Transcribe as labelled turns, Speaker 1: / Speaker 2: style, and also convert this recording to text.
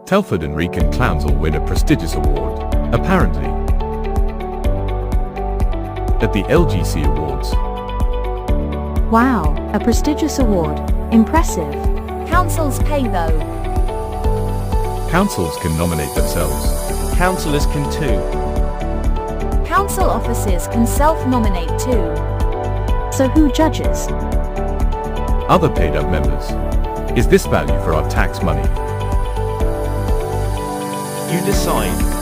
Speaker 1: Telford and Wrekin Council win a prestigious award, apparently, at the LGC Awards.
Speaker 2: Wow, a prestigious award. Impressive.
Speaker 3: Councils pay though.
Speaker 1: Councils can nominate themselves.
Speaker 4: Councillors can too.
Speaker 3: Council officers can self-nominate too.
Speaker 2: So who judges?
Speaker 1: Other paid-up members. Is this value for our tax money?
Speaker 4: You decide.